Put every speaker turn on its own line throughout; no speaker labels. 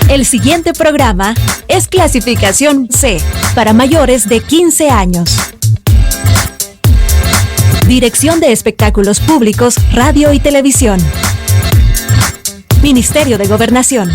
El siguiente programa es clasificación C, para mayores de 15 años. Dirección de Espectáculos Públicos, Radio y Televisión. Ministerio de Gobernación.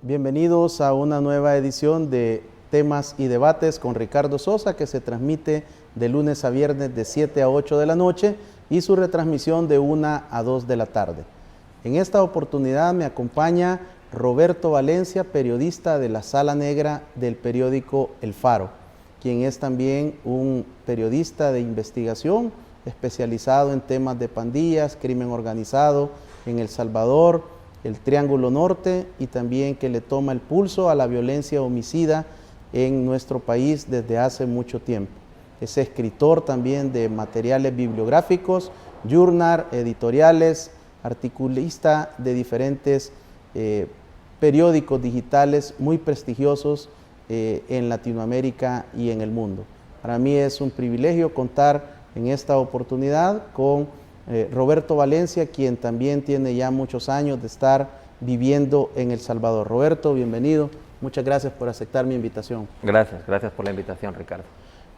Bienvenidos a una nueva edición de Temas y Debates con Ricardo Sosa, que se transmite de lunes a viernes de 7 a 8 de la noche y su retransmisión de 1 a 2 de la tarde. En esta oportunidad me acompaña Roberto Valencia, periodista de la Sala Negra del periódico El Faro, quien es también un periodista de investigación especializado en temas de pandillas, crimen organizado en El Salvador, el Triángulo Norte, y también que le toma el pulso a la violencia homicida en nuestro país desde hace mucho tiempo. Es escritor también de materiales bibliográficos, journal, editoriales, articulista de diferentes periódicos digitales muy prestigiosos en Latinoamérica y en el mundo. Para mí es un privilegio contar en esta oportunidad con Roberto Valencia, quien también tiene ya muchos años de estar viviendo en El Salvador. Roberto, bienvenido. Muchas gracias por aceptar mi invitación.
Gracias por la invitación, Ricardo.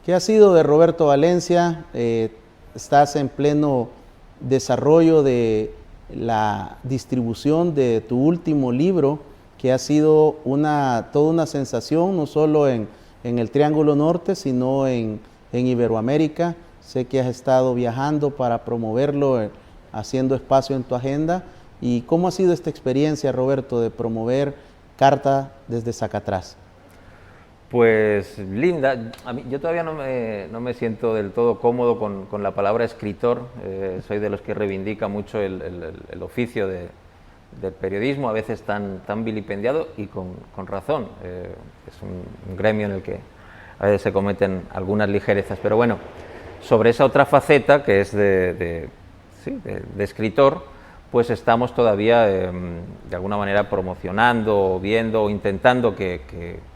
¿Qué ha sido de Roberto Valencia? Estás en pleno desarrollo de la distribución de tu último libro, que ha sido toda una sensación, no solo en el Triángulo Norte, sino en Iberoamérica. Sé que has estado viajando para promoverlo, haciendo espacio en tu agenda. ¿Y cómo ha sido esta experiencia, Roberto, de promover Carta desde Zacatrás?
Pues linda. Yo todavía no me siento del todo cómodo con la palabra escritor. Soy de los que reivindica mucho el oficio del periodismo, a veces tan vilipendiado y con razón. Es un gremio en el que a veces se cometen algunas ligerezas, pero bueno, sobre esa otra faceta que es de escritor, pues estamos todavía de alguna manera promocionando, viendo o intentando que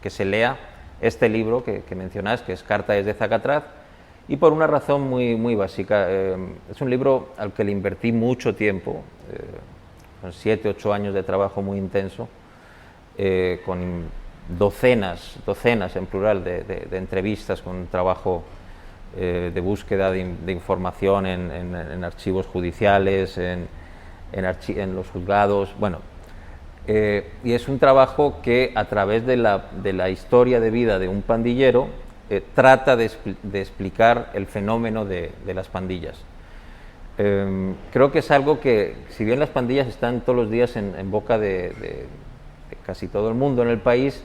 se lea este libro que mencionas, que es Carta desde Zacatrás, y por una razón muy básica. Es un libro al que le invertí mucho tiempo, con 7, 8 años de trabajo muy intenso, con docenas en plural de entrevistas, con un trabajo de búsqueda de información en archivos judiciales, en los juzgados, bueno, y es un trabajo que a través de la historia de vida de un pandillero trata de explicar el fenómeno de las pandillas. Creo que es algo que, si bien las pandillas están todos los días en boca de casi todo el mundo en el país,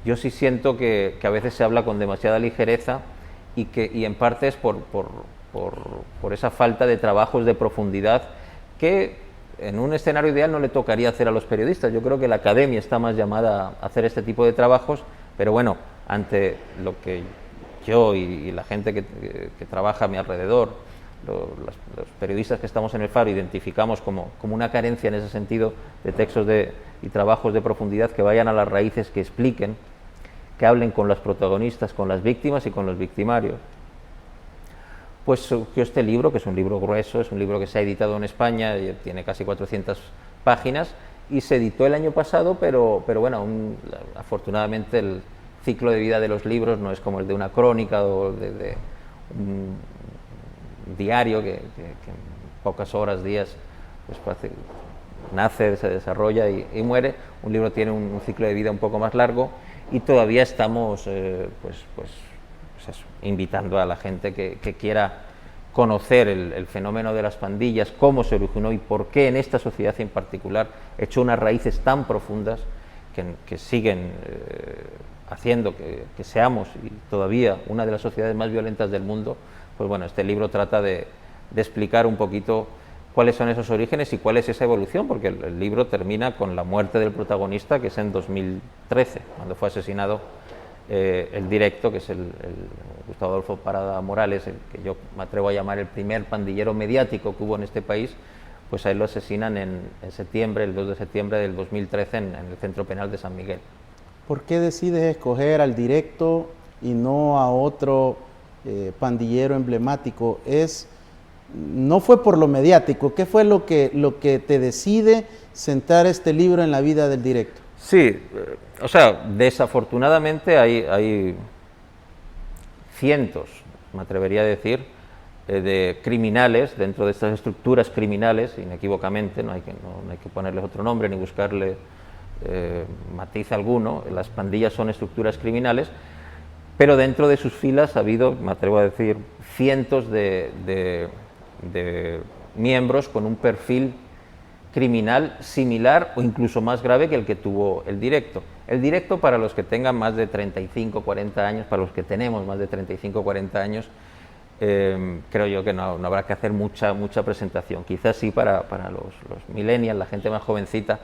yo sí siento que a veces se habla con demasiada ligereza y en parte es por esa falta de trabajos de profundidad que en un escenario ideal no le tocaría hacer a los periodistas. Yo creo que la academia está más llamada a hacer este tipo de trabajos, pero bueno, ante lo que yo y la gente que trabaja a mi alrededor, los periodistas que estamos en el Faro, identificamos como una carencia en ese sentido de textos y trabajos de profundidad que vayan a las raíces, que expliquen, que hablen con los protagonistas, con las víctimas y con los victimarios. Pues surgió este libro, que es un libro grueso, es un libro que se ha editado en España, tiene casi 400 páginas, y se editó el año pasado, pero bueno, afortunadamente el ciclo de vida de los libros no es como el de una crónica o de un diario que en pocas horas, días, pues nace, se desarrolla y muere. Un libro tiene un ciclo de vida un poco más largo y todavía estamos invitando a la gente que quiera conocer el fenómeno de las pandillas, cómo se originó y por qué en esta sociedad en particular echó unas raíces tan profundas que siguen haciendo que seamos y todavía una de las sociedades más violentas del mundo. Pues bueno, este libro trata de explicar un poquito cuáles son esos orígenes y cuál es esa evolución, porque el libro termina con la muerte del protagonista, que es en 2013, cuando fue asesinado el directo, que es el Gustavo Adolfo Parada Morales, el que yo me atrevo a llamar el primer pandillero mediático que hubo en este país. Pues a él lo asesinan en septiembre, el 2 de septiembre del 2013, en el Centro Penal de San Miguel.
¿Por qué decides escoger al Directo y no a otro pandillero emblemático? No fue por lo mediático. ¿Qué fue lo que te decide sentar este libro en la vida del Directo?
Sí, o sea, desafortunadamente hay cientos, me atrevería a decir, de criminales dentro de estas estructuras criminales, inequívocamente, no hay que ponerles otro nombre ni buscarle matiz alguno. Las pandillas son estructuras criminales, pero dentro de sus filas ha habido, me atrevo a decir, cientos de miembros con un perfil criminal similar o incluso más grave que el que tuvo el Directo. El Directo, para los que tengan más de 35, 40 años, para los que tenemos más de 35, 40 años, creo yo que no habrá que hacer mucha presentación. Quizás sí para los millennials, la gente más jovencita.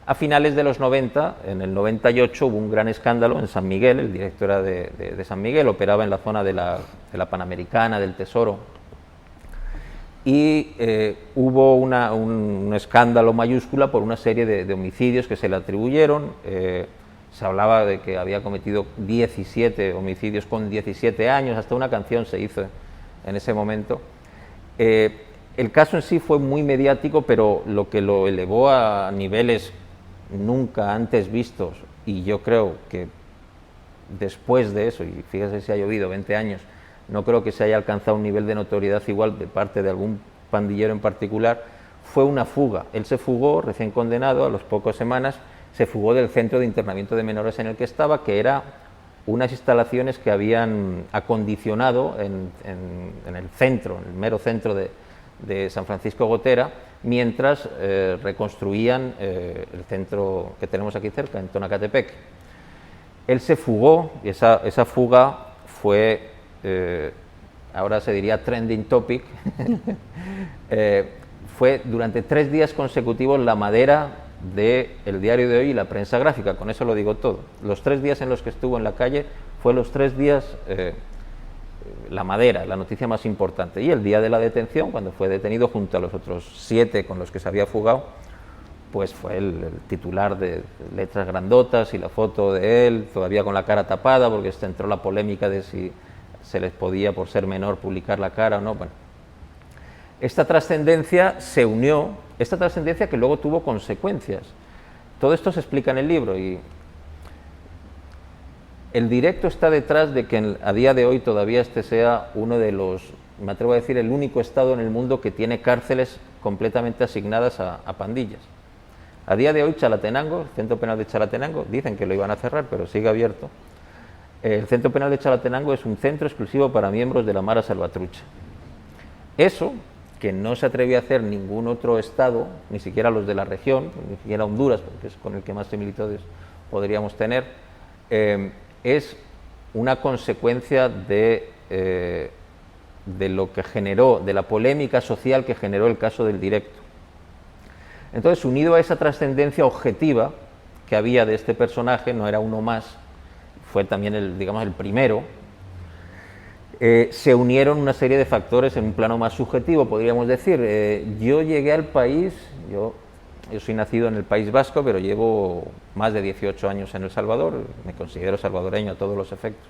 A finales de los 90, en el 98, hubo un gran escándalo en San Miguel. El Directo era de San Miguel, operaba en la zona de la Panamericana, del Tesoro, y hubo un escándalo mayúscula por una serie de homicidios que se le atribuyeron. Se hablaba de que había cometido 17 homicidios con 17 años, hasta una canción se hizo en ese momento. El caso en sí fue muy mediático, pero lo que lo elevó a niveles nunca antes vistos, y yo creo que después de eso, y fíjese si ha llovido 20 años, no creo que se haya alcanzado un nivel de notoriedad igual de parte de algún pandillero en particular, fue una fuga. Él se fugó, recién condenado, a las pocas semanas, se fugó del centro de internamiento de menores en el que estaba, que era unas instalaciones que habían acondicionado en el centro, en el mero centro de San Francisco Gotera, mientras reconstruían el centro que tenemos aquí cerca, en Tonacatepec. Él se fugó, y esa fuga fue, ahora se diría trending topic, fue durante 3 días consecutivos la madera del Diario de Hoy y la prensa gráfica. Con eso lo digo todo. Los 3 días en los que estuvo en la calle fue los 3 días la madera, la noticia más importante. Y el día de la detención, cuando fue detenido junto a los otros 7 con los que se había fugado, pues fue el titular de letras grandotas y la foto de él, todavía con la cara tapada, porque entró la polémica de si se les podía, por ser menor, publicar la cara o no. Bueno, esta trascendencia se unió, esta trascendencia que luego tuvo consecuencias. Todo esto se explica en el libro, y el Directo está detrás de que a día de hoy todavía este sea uno de los, me atrevo a decir, el único estado en el mundo que tiene cárceles completamente asignadas a pandillas. A día de hoy Chalatenango, el centro penal de Chalatenango, dicen que lo iban a cerrar, pero sigue abierto. El centro penal de Chalatenango es un centro exclusivo para miembros de la Mara Salvatrucha. Eso, que no se atrevió a hacer ningún otro estado, ni siquiera los de la región, ni siquiera Honduras, porque es con el que más similitudes podríamos tener, es una consecuencia de lo que generó, de la polémica social que generó el caso del Directo. Entonces, unido a esa trascendencia objetiva que había de este personaje, no era uno más, fue también el primero, se unieron una serie de factores en un plano más subjetivo, podríamos decir. Yo llegué al país, yo soy nacido en el País Vasco, pero llevo más de 18 años en El Salvador, me considero salvadoreño a todos los efectos.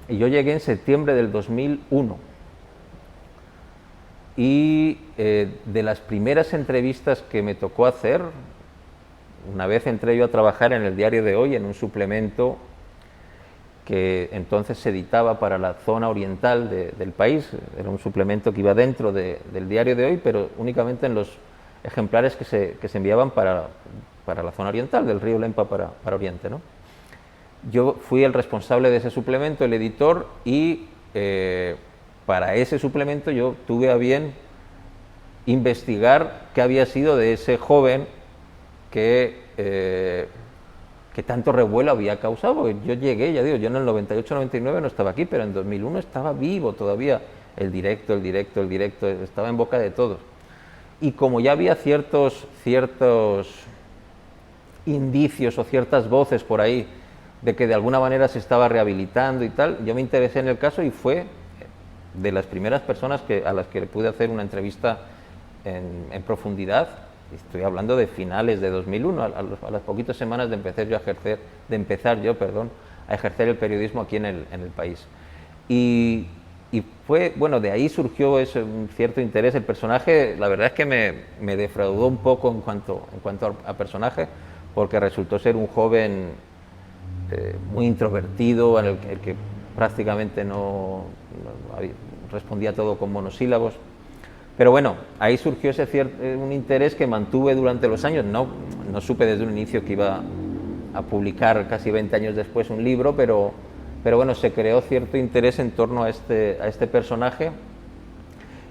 Y yo llegué en septiembre del 2001. Y de las primeras entrevistas que me tocó hacer, una vez entré yo a trabajar en el Diario de Hoy, en un suplemento que entonces se editaba para la zona oriental del país. Era un suplemento que iba dentro del Diario de Hoy, pero únicamente en los ejemplares que se enviaban para la zona oriental, del río Lempa para Oriente, ¿no? Yo fui el responsable de ese suplemento, el editor, y para ese suplemento yo tuve a bien investigar qué había sido de ese joven que tanto revuelo había causado. Yo llegué, ya digo, yo en el 98-99 no estaba aquí, pero en 2001 estaba vivo todavía el directo, estaba en boca de todos. Y como ya había ciertos indicios o ciertas voces por ahí de que de alguna manera se estaba rehabilitando y tal, yo me interesé en el caso y fue de las primeras personas a las que le pude hacer una entrevista en profundidad, estoy hablando de finales de 2001, a las poquitas semanas de empezar yo a ejercer el periodismo aquí en el país. Y fue, bueno, de ahí surgió un cierto interés. El personaje, la verdad es que me defraudó un poco en cuanto a personaje, porque resultó ser un joven muy introvertido, el que prácticamente no respondía todo con monosílabos. Pero bueno, ahí surgió un interés que mantuve durante los años. No supe desde un inicio que iba a publicar casi 20 años después un libro, pero bueno, se creó cierto interés en torno a este personaje,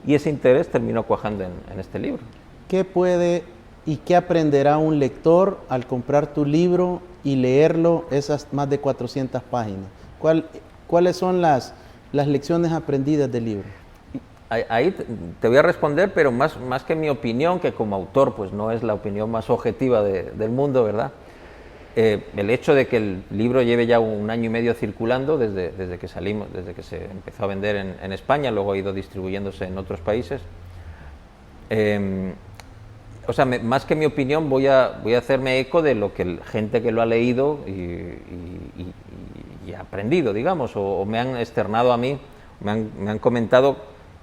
y ese interés terminó cuajando en este libro.
¿Qué puede y qué aprenderá un lector al comprar tu libro y leerlo, esas más de 400 páginas? ¿Cuáles son las lecciones aprendidas del libro?
Ahí te voy a responder, pero más que mi opinión, que como autor pues no es la opinión más objetiva del mundo, ¿verdad? El hecho de que el libro lleve ya 1 año y medio circulando desde que salimos, desde que se empezó a vender en España, luego ha ido distribuyéndose en otros países. O sea, más que mi opinión, voy a hacerme eco de lo que gente que lo ha leído y ha aprendido, digamos, o me han externado a mí, me han comentado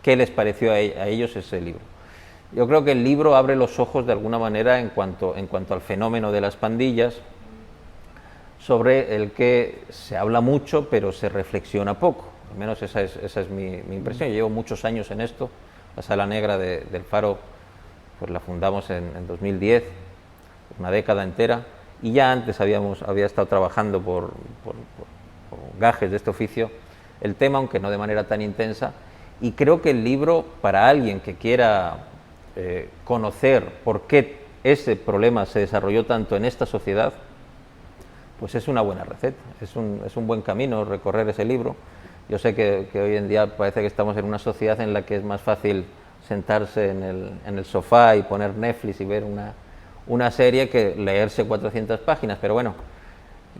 qué les pareció a ellos ese libro. Yo creo que el libro abre los ojos de alguna manera en cuanto al fenómeno de las pandillas, sobre el que se habla mucho pero se reflexiona poco. Al menos esa es mi impresión. Yo llevo muchos años en esto. La Sala Negra del Faro pues la fundamos en 2010, una década entera, y ya antes había estado trabajando por gajes de este oficio el tema, aunque no de manera tan intensa. Y creo que el libro, para alguien que quiera conocer por qué ese problema se desarrolló tanto en esta sociedad, pues es una buena receta, es un buen camino recorrer ese libro. Yo sé que hoy en día parece que estamos en una sociedad en la que es más fácil sentarse en el sofá y poner Netflix y ver una serie que leerse 400 páginas, pero bueno,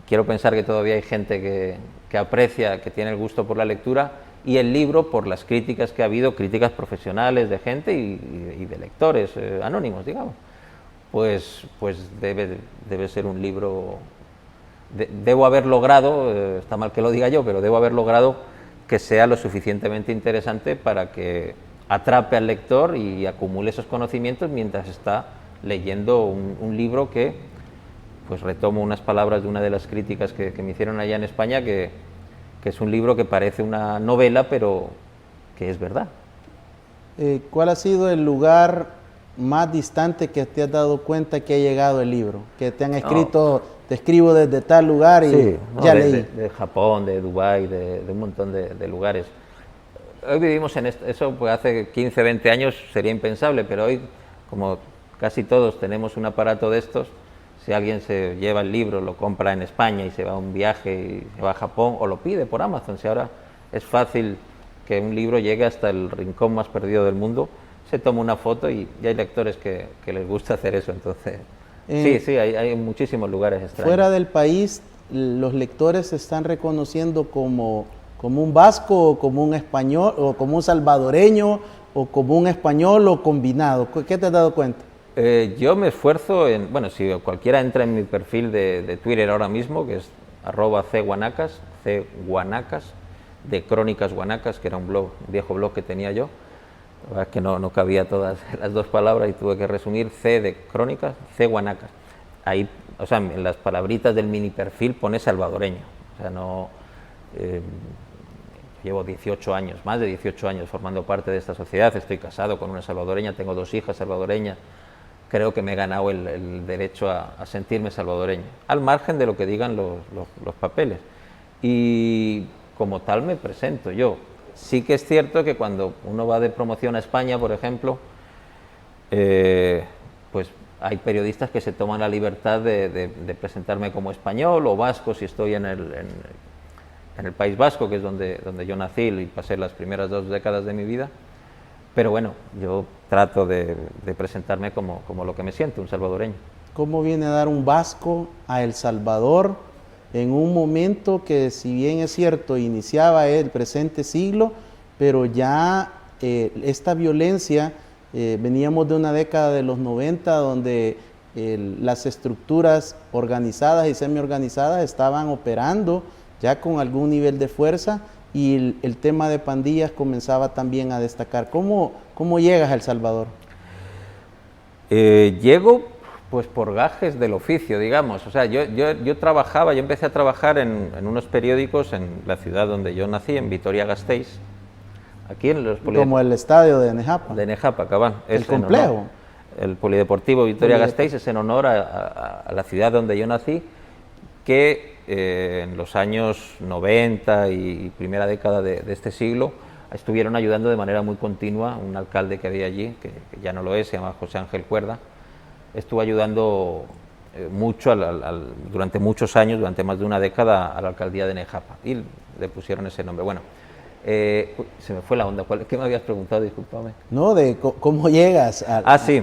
quiero pensar que todavía hay gente que aprecia, que tiene el gusto por la lectura, y el libro, por las críticas que ha habido, críticas profesionales de gente y de lectores anónimos, digamos, pues debe ser un libro. Debo haber logrado, está mal que lo diga yo, pero debo haber logrado que sea lo suficientemente interesante para que atrape al lector y acumule esos conocimientos mientras está leyendo un libro que, pues retomo unas palabras de una de las críticas que me hicieron allá en España, que es un libro que parece una novela, pero que es verdad.
¿Cuál ha sido el lugar más distante que te has dado cuenta que ha llegado el libro? Que te han escrito, te escribo desde tal lugar y
sí,
ya leí.
De Japón, de Dubái, de un montón de lugares. Hoy vivimos en eso, pues hace 15, 20 años sería impensable, pero hoy, como casi todos tenemos un aparato de estos, si alguien se lleva el libro, lo compra en España y se va a un viaje y se va a Japón, o lo pide por Amazon, si ahora es fácil que un libro llegue hasta el rincón más perdido del mundo, se toma una foto y hay lectores que les gusta hacer eso. Entonces sí, hay muchísimos lugares extraños.
Fuera del país, los lectores se están reconociendo como un vasco, o como un español, o como un salvadoreño, o como un español, o combinado. ¿Qué te has dado cuenta?
Yo me esfuerzo bueno, si cualquiera entra en mi perfil de Twitter ahora mismo, que es @cguanacas, de Crónicas Guanacas, que era un viejo blog que tenía yo. La verdad es que no cabía todas las dos palabras y tuve que resumir: C de Crónicas, C Guanacas. Ahí, o sea, en las palabritas del mini perfil pone salvadoreño. O sea, no... llevo 18 años, más de 18 años formando parte de esta sociedad, estoy casado con una salvadoreña, tengo 2 hijas salvadoreñas, creo que me he ganado el derecho a sentirme salvadoreño, al margen de lo que digan los papeles. Y como tal me presento yo. Sí que es cierto que cuando uno va de promoción a España, por ejemplo, pues hay periodistas que se toman la libertad de presentarme como español o vasco, si estoy en el País Vasco, que es donde yo nací y pasé las primeras 2 décadas de mi vida. Pero bueno, yo trato de presentarme como lo que me siento, un salvadoreño.
¿Cómo viene a dar un vasco a El Salvador en un momento que, si bien es cierto, iniciaba el presente siglo, pero ya esta violencia Veníamos de una década de los 90 donde las estructuras organizadas y semi-organizadas estaban operando ya con algún nivel de fuerza y el tema de pandillas comenzaba también a destacar. ¿Cómo llegas a El Salvador?
Llego pues por gajes del oficio, digamos. O sea, yo empecé a trabajar en unos periódicos en la ciudad donde yo nací, en Vitoria-Gasteiz, aquí en los
como el estadio de Nejapa.
De Nejapa, cabal.
El complejo.
El Polideportivo Vitoria-Gasteiz es en honor a la ciudad donde yo nací, que en los años 90 y primera década de este siglo estuvieron ayudando de manera muy continua un alcalde que había allí, que ya no lo es, se llama José Ángel Cuerda. Estuvo ayudando mucho durante muchos años, durante más de una década, a la alcaldía de Nejapa, y le pusieron ese nombre. Bueno, se me fue la onda. ¿Qué me habías preguntado? Discúlpame.
No, de cómo llegas a...
Sí.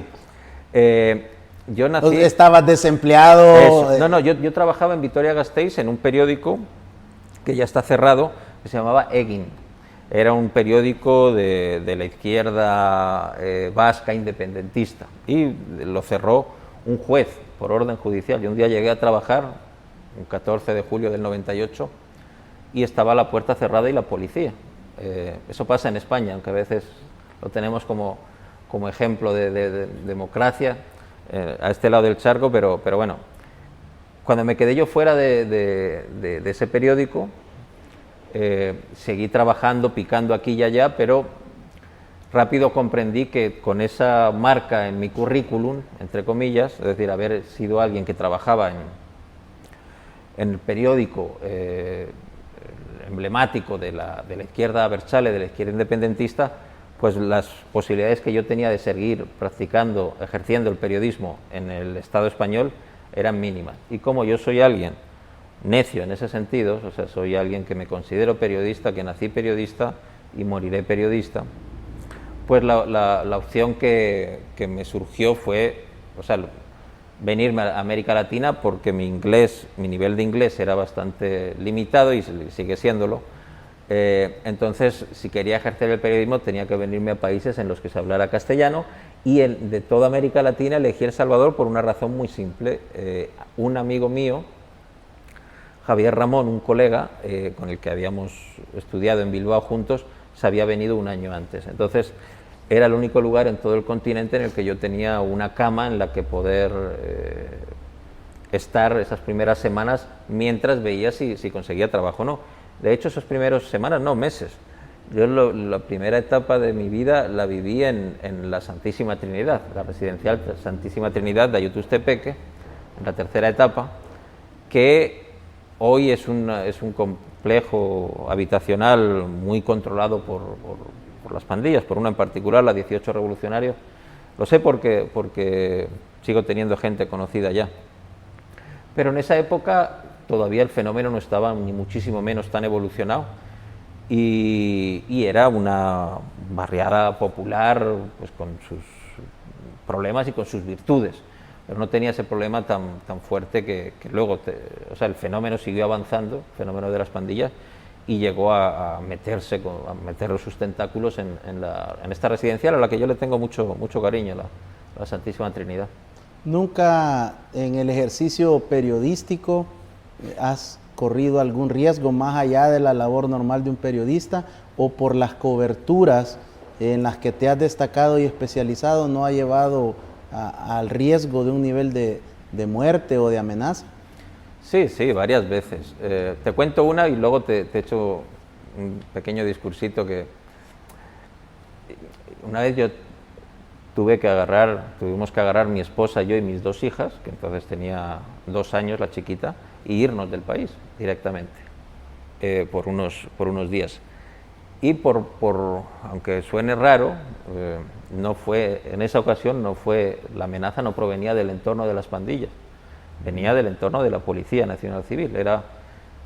Yo nací...
¿Estabas desempleado?
No, yo trabajaba en Vitoria-Gasteiz en un periódico que ya está cerrado, que se llamaba Egin. Era un periódico de la izquierda vasca independentista, y lo cerró un juez por orden judicial. Yo un día llegué a trabajar, un 14 de julio del 98, y estaba la puerta cerrada y la policía. Eso pasa en España, aunque a veces lo tenemos como ejemplo de democracia a este lado del charco, pero bueno, cuando me quedé yo fuera de ese periódico, seguí trabajando, picando aquí y allá, pero rápido comprendí que con esa marca en mi currículum, entre comillas, es decir, haber sido alguien que trabajaba en el periódico emblemático de la izquierda abertzale, de la izquierda independentista, pues las posibilidades que yo tenía de seguir practicando, ejerciendo el periodismo en el Estado español eran mínimas. Y como yo soy alguien necio en ese sentido, o sea, soy alguien que me considero periodista, que nací periodista y moriré periodista, pues la opción que me surgió fue, o sea, venirme a América Latina, porque mi nivel de inglés era bastante limitado y sigue siéndolo. Entonces, si quería ejercer el periodismo, tenía que venirme a países en los que se hablara castellano, y de toda América Latina elegí El Salvador por una razón muy simple. Un amigo mío, Javier Ramón, un colega con el que habíamos estudiado en Bilbao juntos, se había venido un año antes. Entonces, era el único lugar en todo el continente en el que yo tenía una cama en la que poder estar esas primeras semanas mientras veía si conseguía trabajo o no. De hecho, esas primeras semanas, no, meses. Yo la primera etapa de mi vida la viví en la Santísima Trinidad, la residencial Santísima Trinidad de Ayutustepeque, en la tercera etapa, que hoy es un complejo habitacional muy controlado por las pandillas, por una en particular, la 18 Revolucionarios. Lo sé porque sigo teniendo gente conocida ya. Pero en esa época todavía el fenómeno no estaba ni muchísimo menos tan evolucionado, y era una barriada popular, pues con sus problemas y con sus virtudes, pero no tenía ese problema tan fuerte que luego, o sea, el fenómeno siguió avanzando, el fenómeno de las pandillas, y llegó a meter sus tentáculos en esta residencial a la que yo le tengo mucho cariño, la Santísima Trinidad.
¿Nunca en el ejercicio periodístico has corrido algún riesgo más allá de la labor normal de un periodista, o por las coberturas en las que te has destacado y especializado no ha llevado al riesgo de un nivel de muerte o de amenaza?
Sí, varias veces. Te cuento una y luego te echo un pequeño discursito. Que una vez tuvimos que agarrar mi esposa, yo y mis dos hijas, que entonces tenía 2 años la chiquita, y irnos del país directamente por unos días. Y aunque suene raro, en esa ocasión la amenaza no provenía del entorno de las pandillas, venía del entorno de la Policía Nacional Civil.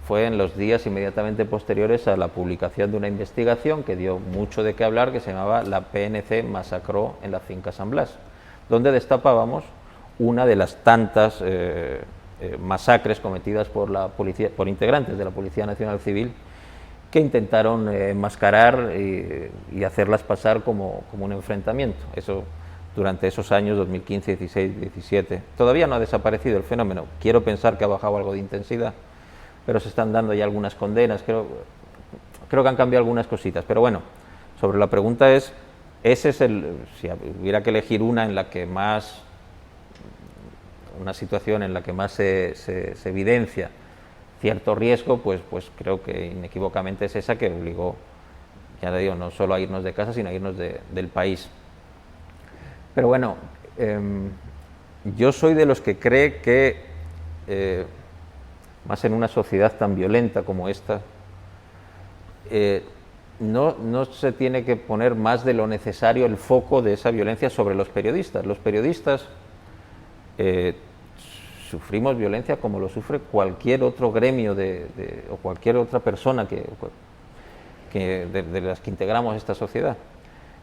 Fue en los días inmediatamente posteriores a la publicación de una investigación que dio mucho de qué hablar, que se llamaba La PNC masacró en la finca San Blas, donde destapábamos una de las tantas masacres cometidas por integrantes de la Policía Nacional Civil, que intentaron enmascarar y hacerlas pasar como un enfrentamiento. Eso durante esos años 2015, 16, 17. Todavía no ha desaparecido el fenómeno. Quiero pensar que ha bajado algo de intensidad, pero se están dando ya algunas condenas. Creo que han cambiado algunas cositas. Pero bueno, sobre la pregunta si hubiera que elegir una situación en la que más se evidencia cierto riesgo, pues creo que inequívocamente es esa que obligó, ya te digo, no solo a irnos de casa, sino a irnos del país. Pero bueno, yo soy de los que cree que, más en una sociedad tan violenta como esta, no se tiene que poner más de lo necesario el foco de esa violencia sobre los periodistas. Los periodistas sufrimos violencia como lo sufre cualquier otro gremio o cualquier otra persona de las que integramos esta sociedad.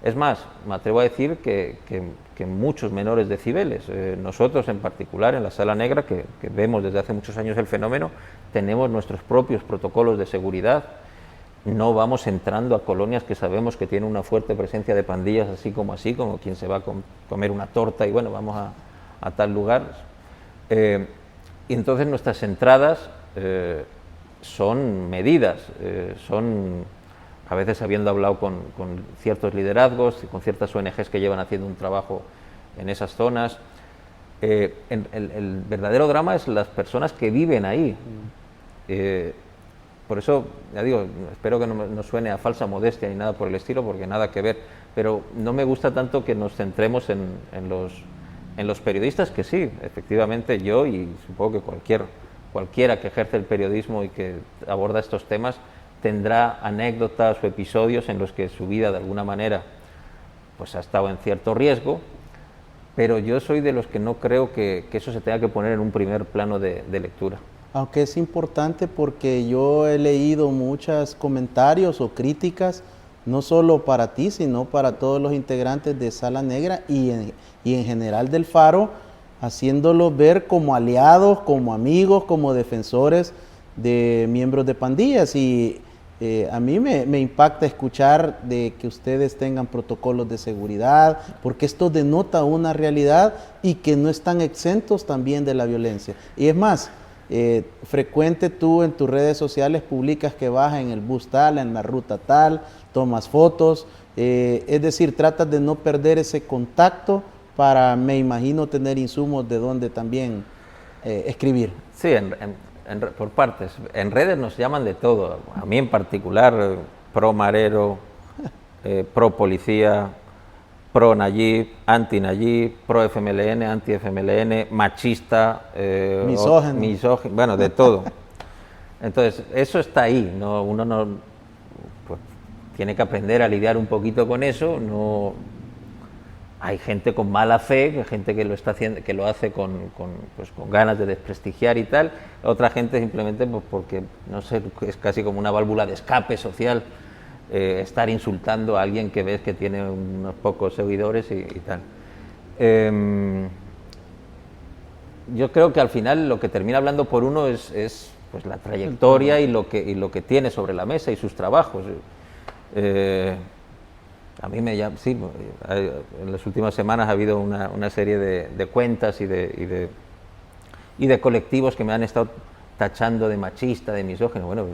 Es más, me atrevo a decir que muchos menores decibeles. Nosotros en particular en la Sala Negra, que vemos desde hace muchos años el fenómeno, tenemos nuestros propios protocolos de seguridad. No vamos entrando a colonias que sabemos que tienen una fuerte presencia de pandillas, así como quien se va a comer una torta y bueno, vamos a tal lugar. Y entonces nuestras entradas son medidas, a veces habiendo hablado con ciertos liderazgos y con ciertas ONGs que llevan haciendo un trabajo en esas zonas. El verdadero drama es las personas que viven ahí. Por eso, ya digo, espero que no suene a falsa modestia ni nada por el estilo, porque nada que ver, pero no me gusta tanto que nos centremos en los periodistas, que sí, efectivamente yo y supongo que cualquiera que ejerce el periodismo y que aborda estos temas tendrá anécdotas o episodios en los que su vida de alguna manera pues ha estado en cierto riesgo, pero yo soy de los que no creo que eso se tenga que poner en un primer plano de lectura.
Aunque es importante, porque yo he leído muchos comentarios o críticas, no solo para ti, sino para todos los integrantes de Sala Negra y en general del Faro, haciéndolos ver como aliados, como amigos, como defensores de miembros de pandillas. Y a mí me impacta escuchar de que ustedes tengan protocolos de seguridad, porque esto denota una realidad y que no están exentos también de la violencia. Y es más, frecuente tú en tus redes sociales publicas que vas en el bus tal, en la ruta tal, tomas fotos, es decir, tratas de no perder ese contacto para, me imagino, tener insumos de donde también escribir.
Sí, por partes. En redes nos llaman de todo. A mí en particular, pro Marero, pro policía, pro Nayib, anti Nayib, pro FMLN, anti FMLN, machista, misógino, bueno, de todo. Entonces, eso está ahí, ¿no? Uno no, pues, tiene que aprender a lidiar un poquito con eso. No, hay gente con mala fe, gente que lo está haciendo, que lo hace con ganas de desprestigiar y tal. Otra gente simplemente pues, porque, no sé, es casi como una válvula de escape social, estar insultando a alguien que ves que tiene unos pocos seguidores y tal. Yo creo que al final lo que termina hablando por uno es pues la trayectoria y lo que tiene sobre la mesa y sus trabajos. A mí sí, en las últimas semanas ha habido una serie de cuentas y de colectivos que me han estado tachando de machista, de misógino. Bueno,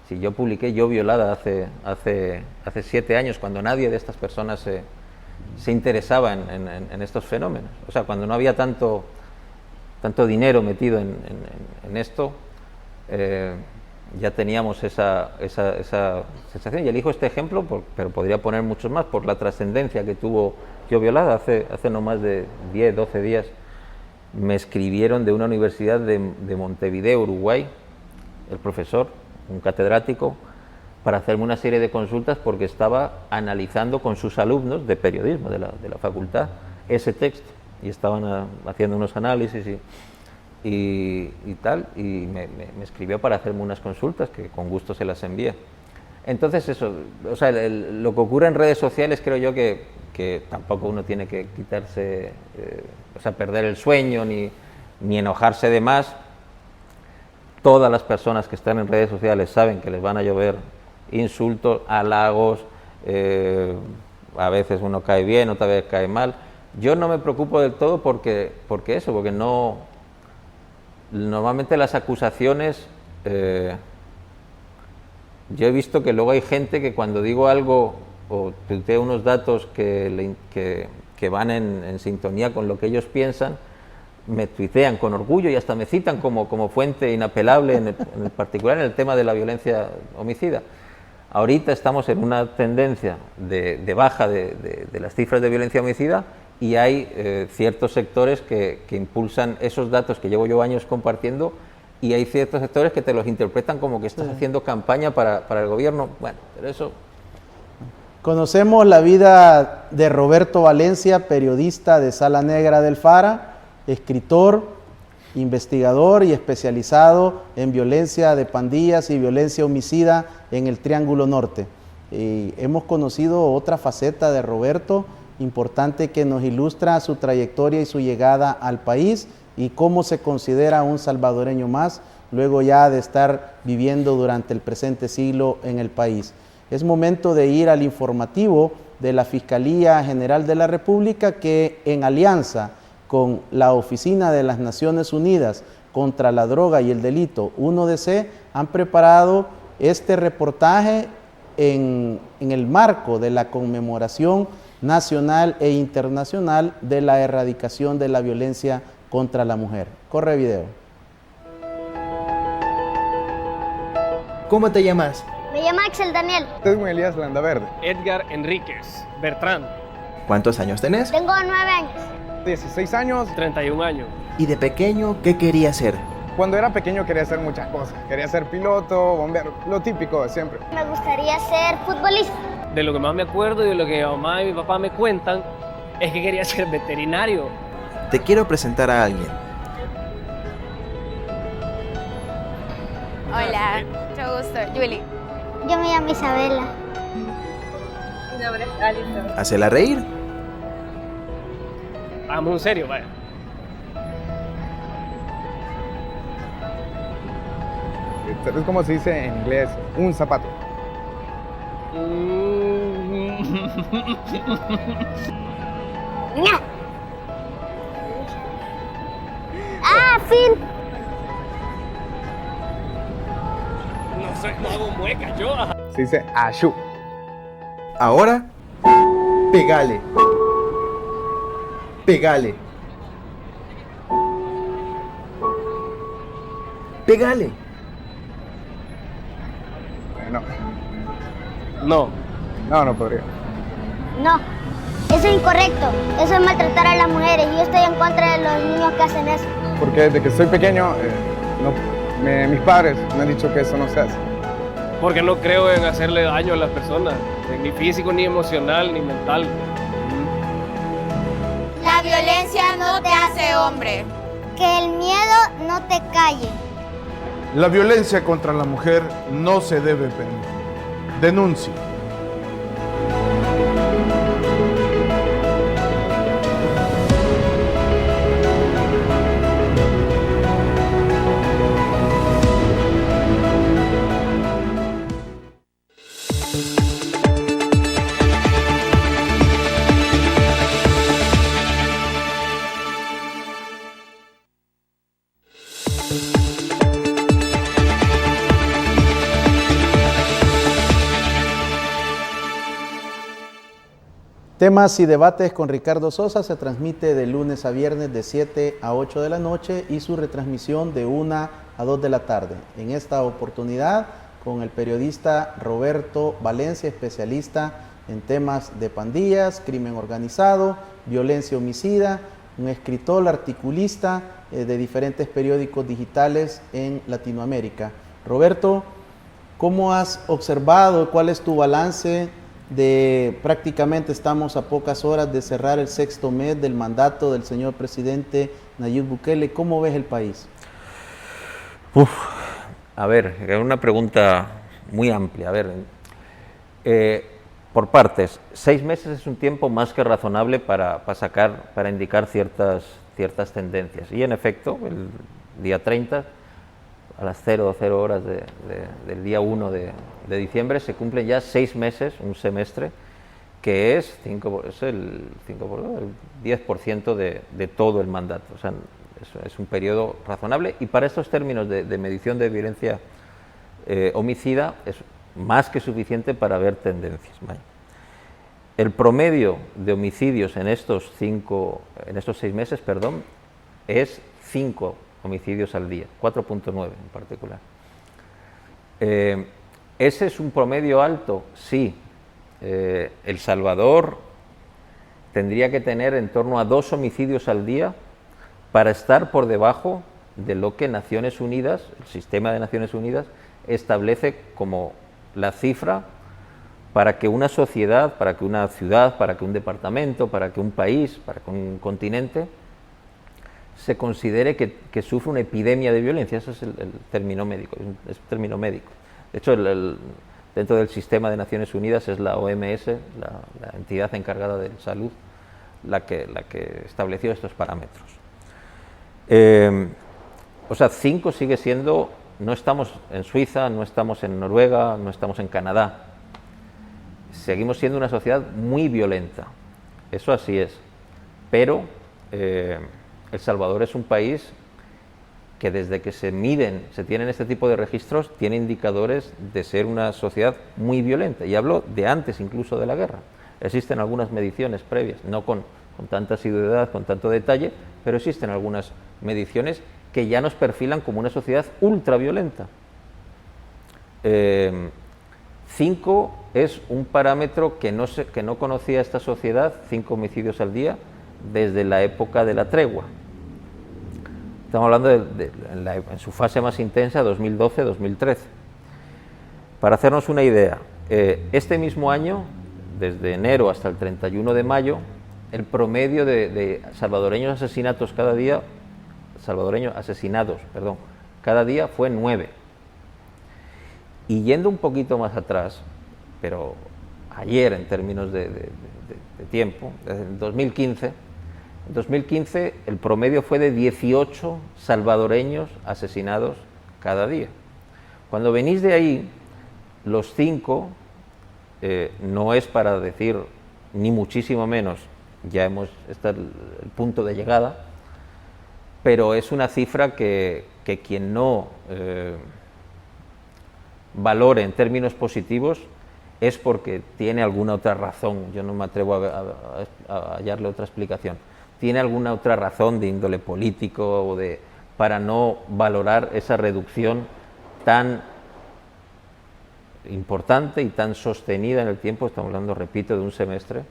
si yo publiqué Yo violada hace 7 años, cuando nadie de estas personas se interesaba en estos fenómenos, o sea, cuando no había tanto dinero metido en esto, ya teníamos esa sensación. Y elijo este ejemplo, pero podría poner muchos más, por la trascendencia que tuvo Yo violada. Hace no más de 10, 12 días me escribieron de una universidad de Montevideo, Uruguay, el profesor, un catedrático, para hacerme una serie de consultas porque estaba analizando con sus alumnos de periodismo de la facultad ese texto, y estaban haciendo unos análisis y tal, y me escribió para hacerme unas consultas que con gusto se las envié. Entonces eso, o sea, lo que ocurre en redes sociales, creo yo que tampoco uno tiene que quitarse, o sea, perder el sueño ni enojarse de más. Todas las personas que están en redes sociales saben que les van a llover insultos, halagos, a veces uno cae bien, otra vez cae mal. Yo no me preocupo del todo porque no, normalmente las acusaciones, yo he visto que luego hay gente que cuando digo algo o tuiteo unos datos que van en sintonía con lo que ellos piensan, me tuitean con orgullo y hasta me citan como fuente inapelable en particular en el tema de la violencia homicida. Ahorita estamos en una tendencia de baja de las cifras de violencia homicida y hay ciertos sectores que impulsan esos datos que llevo yo años compartiendo, y hay ciertos sectores que te los interpretan como que estás haciendo campaña para el gobierno. Bueno, pero eso...
Conocemos la vida de Roberto Valencia, periodista de Sala Negra del Fara, escritor, investigador y especializado en violencia de pandillas y violencia homicida en el Triángulo Norte. Hemos conocido otra faceta de Roberto importante que nos ilustra su trayectoria y su llegada al país y cómo se considera un salvadoreño más luego ya de estar viviendo durante el presente siglo en el país. Es momento de ir al informativo de la Fiscalía General de la República, que en alianza con la Oficina de las Naciones Unidas contra la Droga y el Delito 1DC han preparado este reportaje en el marco de la conmemoración nacional e internacional de la erradicación de la violencia contra la mujer. Corre video.
¿Cómo te llamas?
Me llamo Axel Daniel.
Edwin Elías Landaverde.
Edgar Enríquez Bertrán.
¿Cuántos años tenés?
Tengo 9 años.
16 años.
31 años.
¿Y de pequeño qué querías ser?
Cuando era pequeño quería hacer muchas cosas. Quería ser piloto, bombero, lo típico de siempre.
Me gustaría ser futbolista.
De lo que más me acuerdo y de lo que mi mamá y mi papá me cuentan es que quería ser veterinario.
Te quiero presentar a alguien.
Hola, mucho gusto. Julie.
Yo me llamo Isabela.
Mi nombre es Alison.
Hacela reír.
Vamos en serio, vaya.
Es como se dice en inglés, un zapato.
No. Ah, Phil.
No hago muecas yo.
Se dice ashu.
Ahora, pegale. Pegale. Pegale.
No podría.
No. Eso es incorrecto. Eso es maltratar a las mujeres. Y yo estoy en contra de los niños que hacen eso.
Porque desde que soy pequeño, mis padres me han dicho que eso no se hace.
Porque no creo en hacerle daño a las personas, ni físico, ni emocional, ni mental.
La violencia no te hace hombre.
Que el miedo no te calle.
La violencia contra la mujer no se debe permitir. Denuncie.
Temas y debates con Ricardo Sosa se transmite de lunes a viernes de 7 a 8 de la noche y su retransmisión de 1 a 2 de la tarde. En esta oportunidad con el periodista Roberto Valencia, especialista en temas de pandillas, crimen organizado, violencia homicida, un escritor, articulista de diferentes periódicos digitales en Latinoamérica. Roberto, ¿cómo has observado? ¿Cuál es tu balance de prácticamente estamos a pocas horas de cerrar el 6º mes del mandato del señor presidente Nayib Bukele? ¿Cómo ves el país?
A ver, es una pregunta muy amplia. A ver, por partes, 6 meses es un tiempo más que razonable para indicar ciertas tendencias. Y en efecto, el día 30 a las 00 horas del día 1 de diciembre, se cumplen ya 6 meses, un semestre, que es el 10% de todo el mandato. O sea, es un periodo razonable, y para estos términos de medición de violencia homicida es más que suficiente para ver tendencias. ¿Vale? El promedio de homicidios en estos 6 meses, es 5 homicidios al día, 4.9 en particular. ¿Ese es un promedio alto? Sí. El Salvador tendría que tener en torno a 2 homicidios al día para estar por debajo de lo que Naciones Unidas, el sistema de Naciones Unidas, establece como la cifra para que una sociedad, para que una ciudad, para que un departamento, para que un país, para que un continente se considere que sufre una epidemia de violencia. Ese es el término médico, es un término médico. De hecho, dentro del sistema de Naciones Unidas es la OMS, la entidad encargada de salud, la que estableció estos parámetros. O sea, 5 sigue siendo, no estamos en Suiza, no estamos en Noruega, no estamos en Canadá. Seguimos siendo una sociedad muy violenta, eso así es, pero El Salvador es un país que desde que se tienen este tipo de registros, tiene indicadores de ser una sociedad muy violenta, y hablo de antes incluso de la guerra. Existen algunas mediciones previas, no con tanta asiduidad, con tanto detalle, pero existen algunas mediciones que ya nos perfilan como una sociedad ultraviolenta. 5 es un parámetro que no conocía esta sociedad, 5 homicidios al día, desde la época de la tregua. Estamos hablando en su fase más intensa, 2012-2013. Para hacernos una idea, este mismo año, desde enero hasta el 31 de mayo, el promedio de salvadoreños asesinados cada día fue 9. Y yendo un poquito más atrás, pero ayer en términos de tiempo, en 2015 el promedio fue de 18 salvadoreños asesinados cada día. Cuando venís de ahí, los 5, no es para decir ni muchísimo menos, está el punto de llegada, pero es una cifra que quien no valore en términos positivos es porque tiene alguna otra razón. Yo no me atrevo a hallarle otra explicación. Tiene alguna otra razón de índole político para no valorar esa reducción tan importante y tan sostenida en el tiempo. Estamos hablando, repito, de un semestre,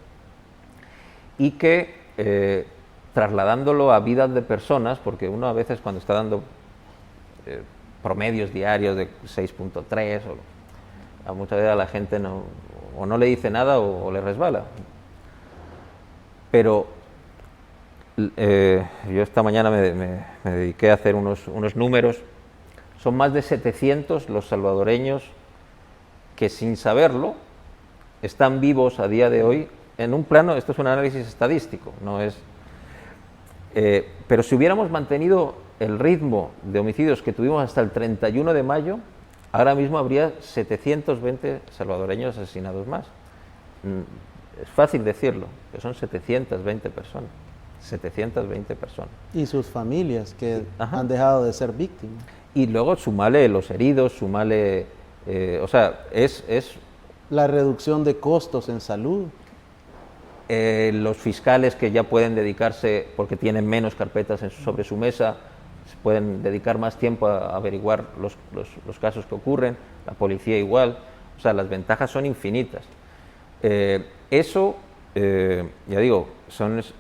y que trasladándolo a vidas de personas, porque uno a veces cuando está dando promedios diarios de 6.3, a muchas veces a la gente no le dice nada o le resbala. Pero yo esta mañana me dediqué a hacer unos números. Son más de 700 los salvadoreños que, sin saberlo, están vivos a día de hoy en un plano. Esto es un análisis estadístico, no es... pero si hubiéramos mantenido el ritmo de homicidios que tuvimos hasta el 31 de mayo, ahora mismo habría 720 salvadoreños asesinados más. Es fácil decirlo, que son 720 personas. 720 personas.
Y sus familias que han dejado de ser víctimas.
Y luego sumale los heridos, sumale... o sea, es...
La reducción de costos en salud.
Los fiscales que ya pueden dedicarse, porque tienen menos carpetas sobre su mesa, se pueden dedicar más tiempo a averiguar los casos que ocurren, la policía igual. O sea, las ventajas son infinitas. Eso... ya digo,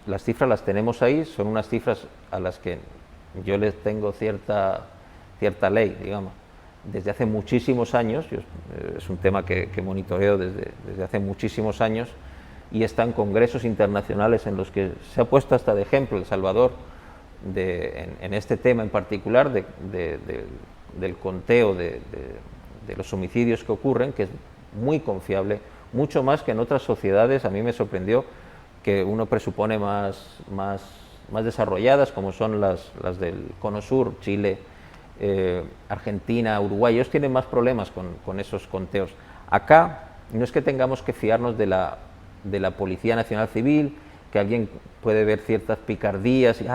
las cifras las tenemos ahí, son unas cifras a las que yo les tengo cierta ley, digamos, desde hace muchísimos años. Es un tema que monitoreo desde hace muchísimos años, y está en congresos internacionales en los que se ha puesto hasta de ejemplo El Salvador en este tema en particular del conteo de los homicidios que ocurren, que es muy confiable, mucho más que en otras sociedades. A mí me sorprendió que uno presupone más desarrolladas, como son las del Cono Sur, Chile, Argentina, Uruguay, ellos tienen más problemas con esos conteos. Acá no es que tengamos que fiarnos de la Policía Nacional Civil, que alguien puede ver ciertas picardías y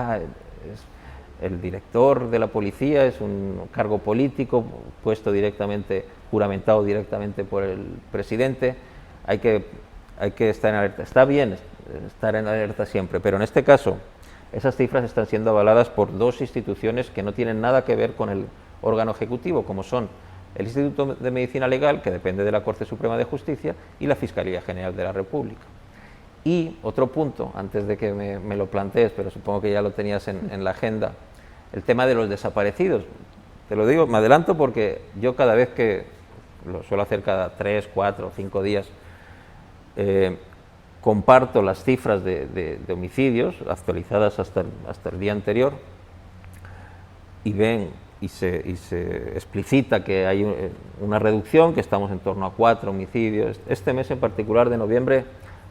el director de la policía es un cargo político puesto directamente, juramentado directamente por el presidente. Hay que estar en alerta. Está bien estar en alerta siempre, pero en este caso esas cifras están siendo avaladas por dos instituciones que no tienen nada que ver con el órgano ejecutivo, como son el Instituto de Medicina Legal, que depende de la Corte Suprema de Justicia, y la Fiscalía General de la República. Y otro punto, antes de que me lo plantees, pero supongo que ya lo tenías en la agenda, el tema de los desaparecidos. Te lo digo, me adelanto porque yo cada vez que, lo suelo hacer cada 3, 4, 5 días, comparto las cifras de homicidios actualizadas hasta el día anterior y ven y se explicita que hay una reducción, que estamos en torno a 4 homicidios. Este mes en particular de noviembre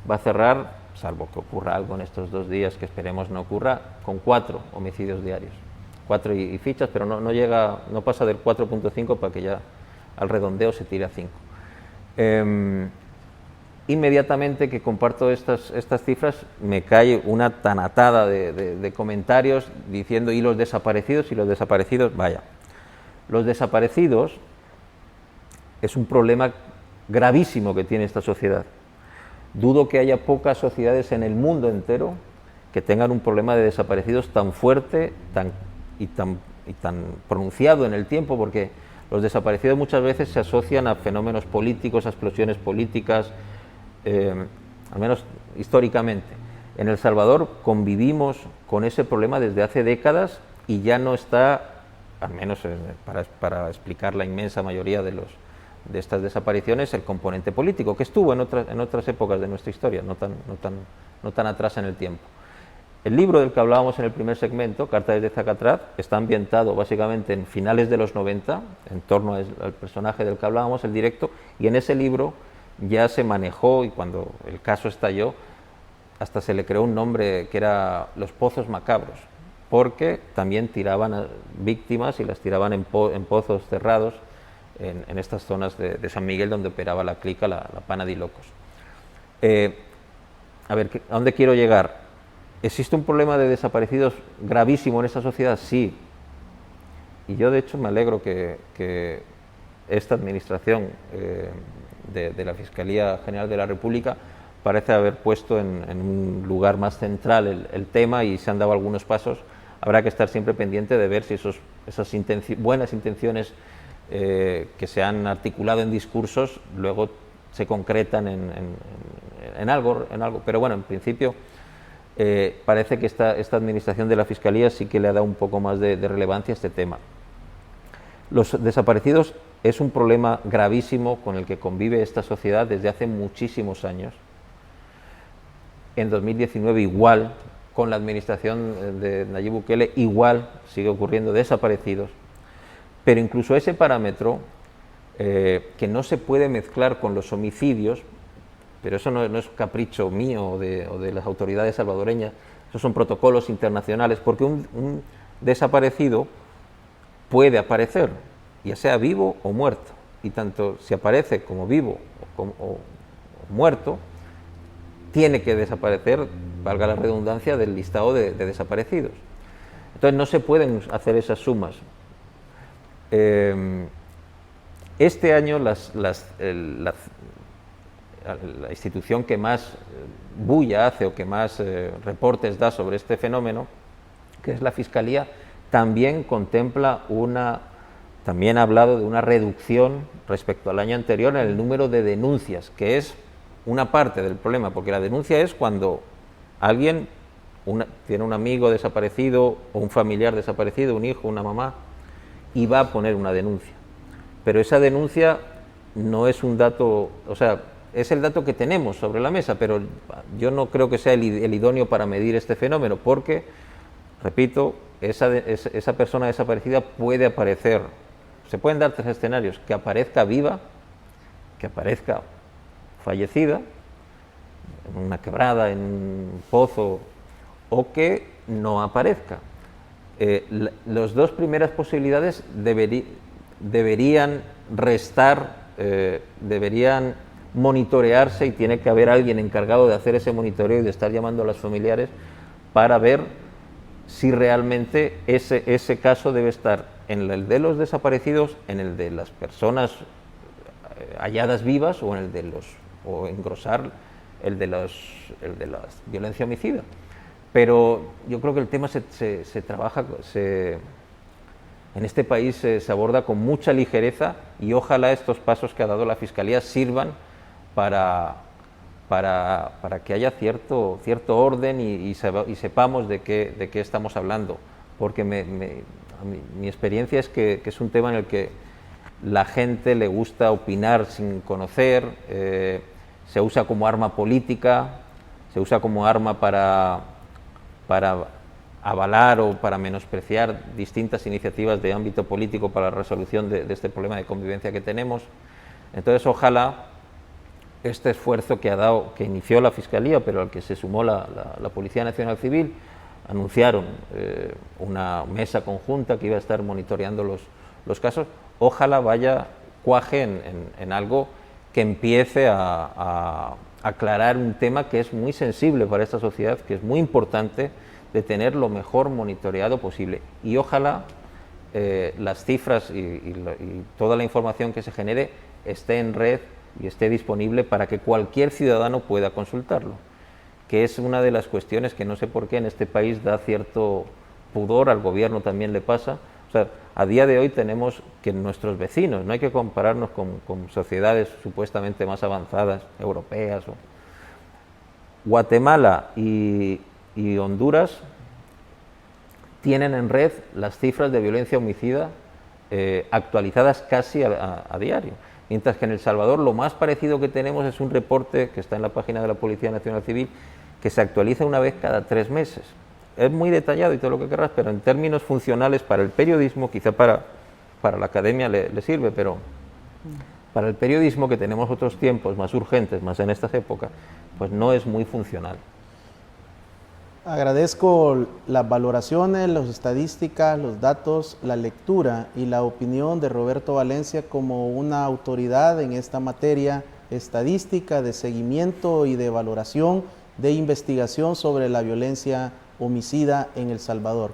va a cerrar, salvo que ocurra algo en estos 2 días que esperemos no ocurra, con 4 homicidios diarios. 4 y fichas, pero no pasa del 4.5 para que ya al redondeo se tire a 5. Inmediatamente que comparto estas cifras me cae una tanatada de comentarios diciendo ¿y los desaparecidos? Y los desaparecidos, vaya, los desaparecidos es un problema gravísimo que tiene esta sociedad. Dudo que haya pocas sociedades en el mundo entero que tengan un problema de desaparecidos tan fuerte y tan pronunciado en el tiempo, porque los desaparecidos muchas veces se asocian a fenómenos políticos, a explosiones políticas, al menos históricamente. En El Salvador convivimos con ese problema desde hace décadas y ya no está, al menos para explicar la inmensa mayoría de estas desapariciones, el componente político, que estuvo en otras épocas de nuestra historia, no tan atrás en el tiempo. El libro del que hablábamos en el primer segmento, Carta desde Zacatraz, está ambientado básicamente en finales de los 90, en torno al personaje del que hablábamos, el directo, y en ese libro ya se manejó, y cuando el caso estalló, hasta se le creó un nombre que era los pozos macabros, porque también tiraban a víctimas y las tiraban en pozos cerrados en estas zonas de San Miguel donde operaba la clica, la Pana de Locos. A ver, ¿a dónde quiero llegar? ¿Existe un problema de desaparecidos gravísimo en esta sociedad? Sí. Y yo, de hecho, me alegro que esta administración de la Fiscalía General de la República parece haber puesto en un lugar más central el tema y se han dado algunos pasos. Habrá que estar siempre pendiente de ver si esas buenas intenciones que se han articulado en discursos luego se concretan en algo. Pero bueno, en principio parece que esta administración de la Fiscalía sí que le ha dado un poco más de relevancia a este tema. Los desaparecidos es un problema gravísimo con el que convive esta sociedad desde hace muchísimos años. En 2019 igual, con la administración de Nayib Bukele igual sigue ocurriendo desaparecidos, pero incluso ese parámetro que no se puede mezclar con los homicidios, pero eso no es capricho mío o de las autoridades salvadoreñas, esos son protocolos internacionales, porque un desaparecido puede aparecer, ya sea vivo o muerto, y tanto si aparece como vivo o muerto, tiene que desaparecer, valga la redundancia, del listado de desaparecidos. Entonces no se pueden hacer esas sumas. Este año la institución que más bulla hace o que más reportes da sobre este fenómeno, que es la Fiscalía, también contempla también ha hablado de una reducción respecto al año anterior en el número de denuncias, que es una parte del problema, porque la denuncia es cuando alguien tiene un amigo desaparecido o un familiar desaparecido, un hijo, una mamá, y va a poner una denuncia. Pero esa denuncia no es un dato, o sea, es el dato que tenemos sobre la mesa, pero yo no creo que sea el idóneo para medir este fenómeno, porque, repito, esa persona desaparecida puede aparecer, se pueden dar 3 escenarios: que aparezca viva, que aparezca fallecida, en una quebrada, en un pozo, o que no aparezca. las dos primeras posibilidades deberían restar, deberían monitorearse, y tiene que haber alguien encargado de hacer ese monitoreo y de estar llamando a los familiares para ver si realmente ese caso debe estar en el de los desaparecidos, en el de las personas halladas vivas, o en el de o engrosar el de la violencia homicida. Pero yo creo que el tema se trabaja, en este país se aborda con mucha ligereza, y ojalá estos pasos que ha dado la Fiscalía sirvan para que haya cierto orden y sepamos de qué estamos hablando, porque mi experiencia es que es un tema en el que la gente le gusta opinar sin conocer, se usa como arma política, se usa como arma para avalar o para menospreciar distintas iniciativas de ámbito político para la resolución de este problema de convivencia que tenemos. Entonces, ojalá este esfuerzo que inició la Fiscalía, pero al que se sumó la Policía Nacional Civil, anunciaron una mesa conjunta que iba a estar monitoreando los casos, ojalá cuaje en algo que empiece a aclarar un tema que es muy sensible para esta sociedad, que es muy importante de tener lo mejor monitoreado posible, y ojalá las cifras y toda la información que se genere esté en red y esté disponible para que cualquier ciudadano pueda consultarlo, que es una de las cuestiones que no sé por qué en este país da cierto pudor, al gobierno también le pasa. O sea, a día de hoy tenemos que nuestros vecinos, no hay que compararnos con sociedades supuestamente más avanzadas, europeas, Guatemala y Honduras tienen en red las cifras de violencia homicida actualizadas casi a diario, mientras que en El Salvador lo más parecido que tenemos es un reporte que está en la página de la Policía Nacional Civil, que se actualiza una vez cada 3 meses. Es muy detallado y todo lo que querrás, pero en términos funcionales para el periodismo, quizá para la academia le sirve, pero para el periodismo, que tenemos otros tiempos más urgentes, más en estas épocas, pues no es muy funcional.
Agradezco las valoraciones, las estadísticas, los datos, la lectura y la opinión de Roberto Valencia como una autoridad en esta materia estadística, de seguimiento y de valoración, de investigación sobre la violencia homicida en El Salvador.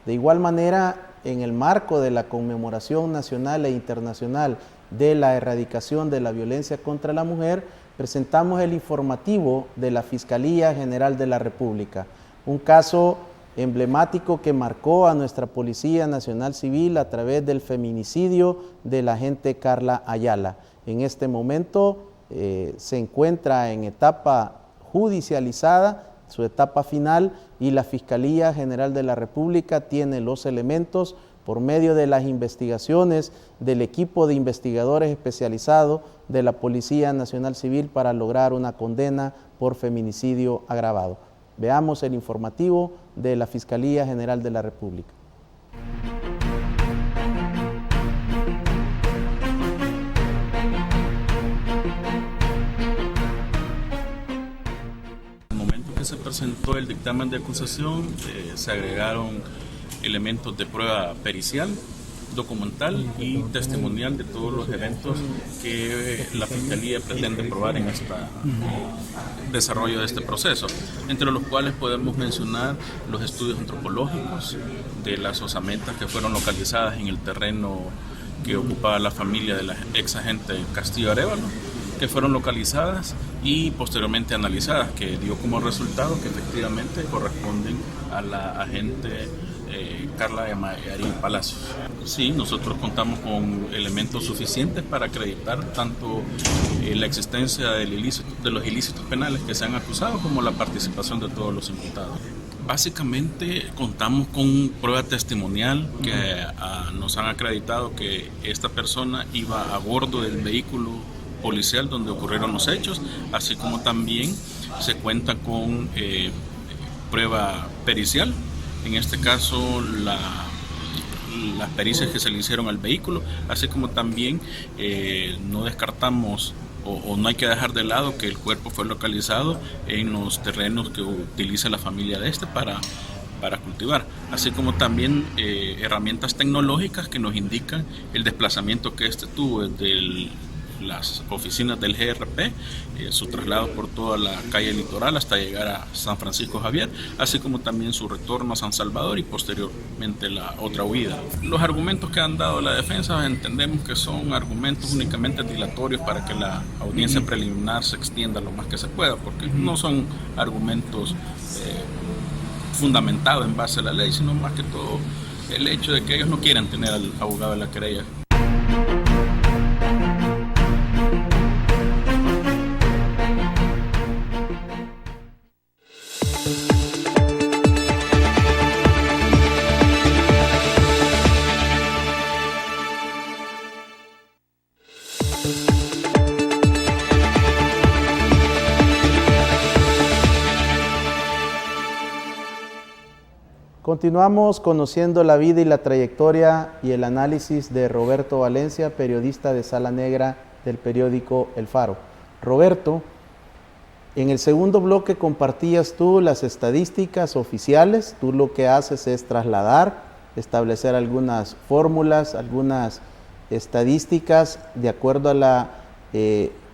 De igual manera, en el marco de la conmemoración nacional e internacional de la erradicación de la violencia contra la mujer, presentamos el informativo de la Fiscalía General de la República, un caso emblemático que marcó a nuestra Policía Nacional Civil a través del feminicidio de la agente Carla Ayala. En este momento se encuentra en etapa judicializada, su etapa final, y la Fiscalía General de la República tiene los elementos por medio de las investigaciones del equipo de investigadores especializados de la Policía Nacional Civil para lograr una condena por feminicidio agravado. Veamos el informativo de la Fiscalía General de la República.
En el momento que se presentó el dictamen de acusación, se agregaron elementos de prueba pericial, documental y testimonial de todos los eventos que la Fiscalía pretende probar en este desarrollo de este proceso, entre los cuales podemos mencionar los estudios antropológicos de las osamentas que fueron localizadas en el terreno que ocupaba la familia de la ex agente Castillo Arévalo, que fueron localizadas y posteriormente analizadas, que dio como resultado que efectivamente corresponden a la agente Carla Yamari Palacios. Sí, nosotros contamos con elementos suficientes para acreditar tanto la existencia de los ilícitos penales que se han acusado como la participación de todos los imputados. Básicamente contamos con prueba testimonial que nos han acreditado que esta persona iba a bordo del vehículo policial donde ocurrieron los hechos, así como también se cuenta con prueba pericial. En este caso, las pericias que se le hicieron al vehículo, así como también no descartamos o no hay que dejar de lado que el cuerpo fue localizado en los terrenos que utiliza la familia de para para cultivar, así como también herramientas tecnológicas que nos indican el desplazamiento que este tuvo desde las oficinas del GRP, su traslado por toda la calle Litoral hasta llegar a San Francisco Javier, así como también su retorno a San Salvador y posteriormente la otra huida. Los argumentos que han dado la defensa entendemos que son argumentos únicamente dilatorios para que la audiencia preliminar se extienda lo más que se pueda, porque no son argumentos fundamentados en base a la ley, sino más que todo el hecho de que ellos no quieren tener al abogado de la querella.
Continuamos conociendo la vida y la trayectoria y el análisis de Roberto Valencia, periodista de Sala Negra del periódico El Faro. Roberto, en el segundo bloque compartías tú las estadísticas oficiales. Tú lo que haces es trasladar, establecer algunas fórmulas, algunas estadísticas de acuerdo a la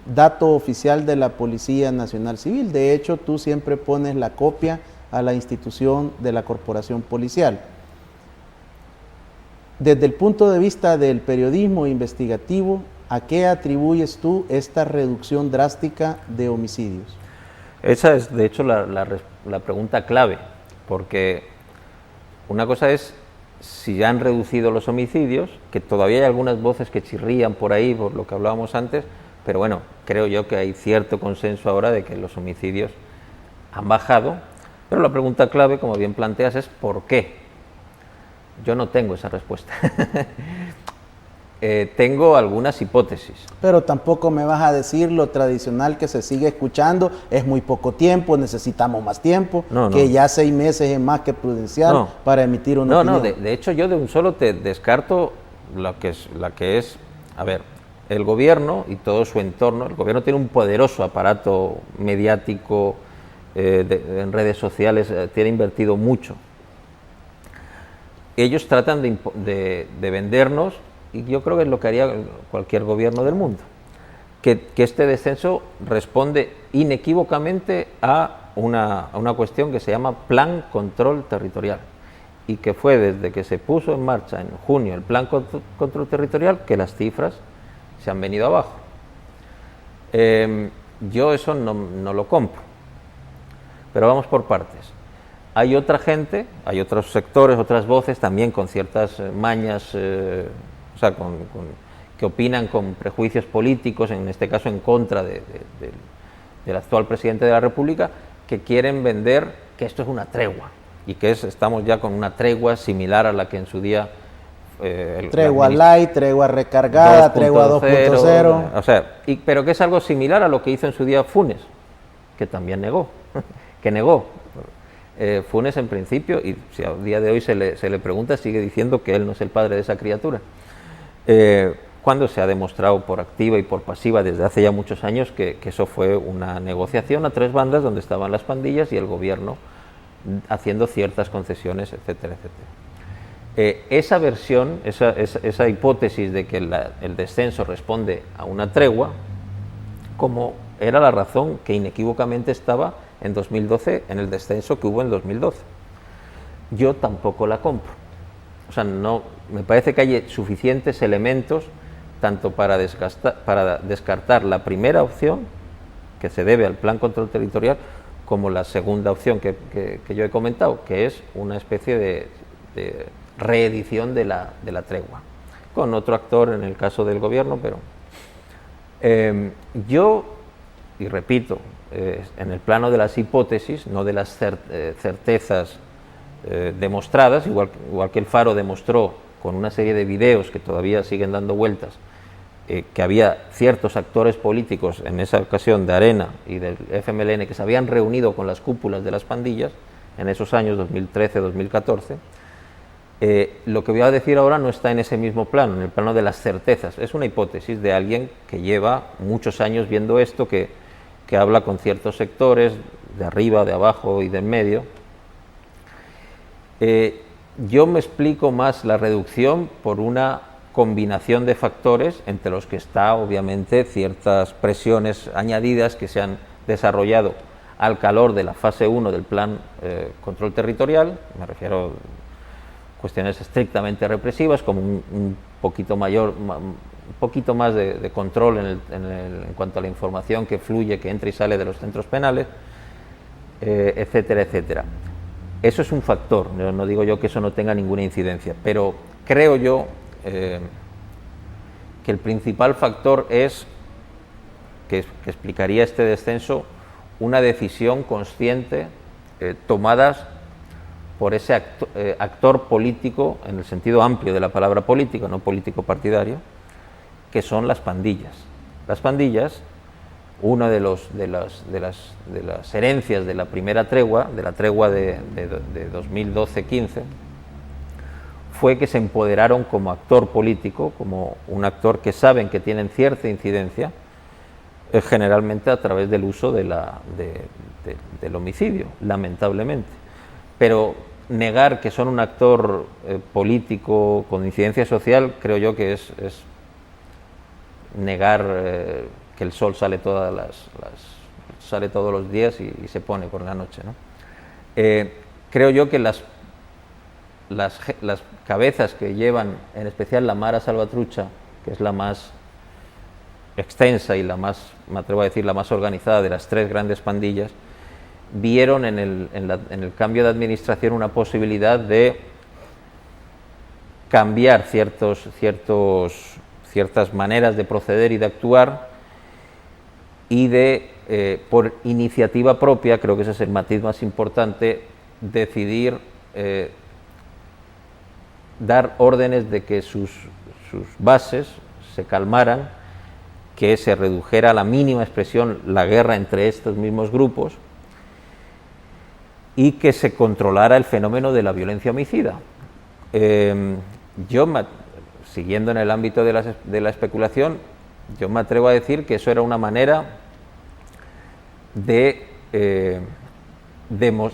dato oficial de la Policía Nacional Civil. De hecho, tú siempre pones la copia a la institución de la corporación policial. Desde el punto de vista del periodismo investigativo, ¿a qué atribuyes tú esta reducción drástica de homicidios?
Esa es, de hecho, la pregunta clave, porque una cosa es si ya han reducido los homicidios, que todavía hay algunas voces que chirrían por ahí, por lo que hablábamos antes, pero bueno, creo yo que hay cierto consenso ahora de que los homicidios han bajado. Pero la pregunta clave, como bien planteas, es ¿por qué? Yo no tengo esa respuesta. Tengo algunas hipótesis.
Pero tampoco me vas a decir lo tradicional que se sigue escuchando, es muy poco tiempo, necesitamos más tiempo, que ya 6 meses es más que prudencial para emitir una opinión.
De hecho yo de un solo te descarto la que es, a ver, el gobierno y todo su entorno. El gobierno tiene un poderoso aparato mediático, en redes sociales, tiene invertido mucho. Ellos tratan de vendernos, y yo creo que es lo que haría cualquier gobierno del mundo, que este descenso responde inequívocamente a una cuestión que se llama Plan Control Territorial, y que fue desde que se puso en marcha en junio el Plan Control Territorial que las cifras se han venido abajo. Yo eso no lo compro. Pero vamos por partes. Hay otra gente, hay otros sectores, otras voces también con ciertas mañas, que opinan con prejuicios políticos, en este caso en contra del actual presidente de la República, que quieren vender que esto es una tregua y que estamos ya con una tregua similar a la que en su día...
tregua light, tregua recargada, tregua 2.0.
Pero que es algo similar a lo que hizo en su día Funes, que también negó. Funes en principio, y si a día de hoy se le pregunta, sigue diciendo que él no es el padre de esa criatura, cuando se ha demostrado por activa y por pasiva desde hace ya muchos años que eso fue una negociación a 3 bandas donde estaban las pandillas y el gobierno haciendo ciertas concesiones, etcétera, etcétera. Esa versión, esa hipótesis de que el descenso responde a una tregua, como era la razón que inequívocamente estaba en 2012 en el descenso que hubo en 2012. Yo tampoco la compro. O sea, no, me parece que hay suficientes elementos tanto para descartar la primera opción, que se debe al Plan Control Territorial, como la segunda opción que yo he comentado, que es una especie de reedición de la tregua, con otro actor en el caso del gobierno, pero yo, y repito, en el plano de las hipótesis, no de las certezas demostradas, igual que el Faro demostró con una serie de videos que todavía siguen dando vueltas, que había ciertos actores políticos en esa ocasión de Arena y del FMLN que se habían reunido con las cúpulas de las pandillas en esos años 2013-2014. Lo que voy a decir ahora no está en ese mismo plano, en el plano de las certezas. Es una hipótesis de alguien que lleva muchos años viendo esto, que habla con ciertos sectores, de arriba, de abajo y de en medio, Yo me explico más la reducción por una combinación de factores, entre los que está obviamente ciertas presiones añadidas que se han desarrollado al calor de la fase 1 del plan control territorial. Me refiero a cuestiones estrictamente represivas, como un poquito más de control en cuanto a la información que fluye, que entra y sale de los centros penales, etcétera, etcétera. Eso es un factor, no digo yo que eso no tenga ninguna incidencia, pero creo yo que el principal factor es, que explicaría este descenso, una decisión consciente tomada por ese actor político, en el sentido amplio de la palabra político, no político partidario, que son las pandillas. Las pandillas, una de las herencias de la primera tregua, de la tregua de 2012-15, fue que se empoderaron como actor político, como un actor que saben que tienen cierta incidencia, generalmente a través del uso del homicidio, lamentablemente. Pero negar que son un actor político con incidencia social, creo yo que es negar que el sol sale sale todos los días y se pone por la noche, ¿no? Creo yo que las cabezas que llevan, en especial la Mara Salvatrucha, que es la más extensa y la más, me atrevo a decir, la más organizada de las tres grandes pandillas, vieron en el cambio de administración una posibilidad de cambiar ciertas maneras de proceder y de actuar, y de, por iniciativa propia, creo que ese es el matiz más importante, decidir dar órdenes de que sus bases se calmaran, que se redujera a la mínima expresión la guerra entre estos mismos grupos y que se controlara el fenómeno de la violencia homicida. Siguiendo en el ámbito de la especulación, yo me atrevo a decir que eso era una manera de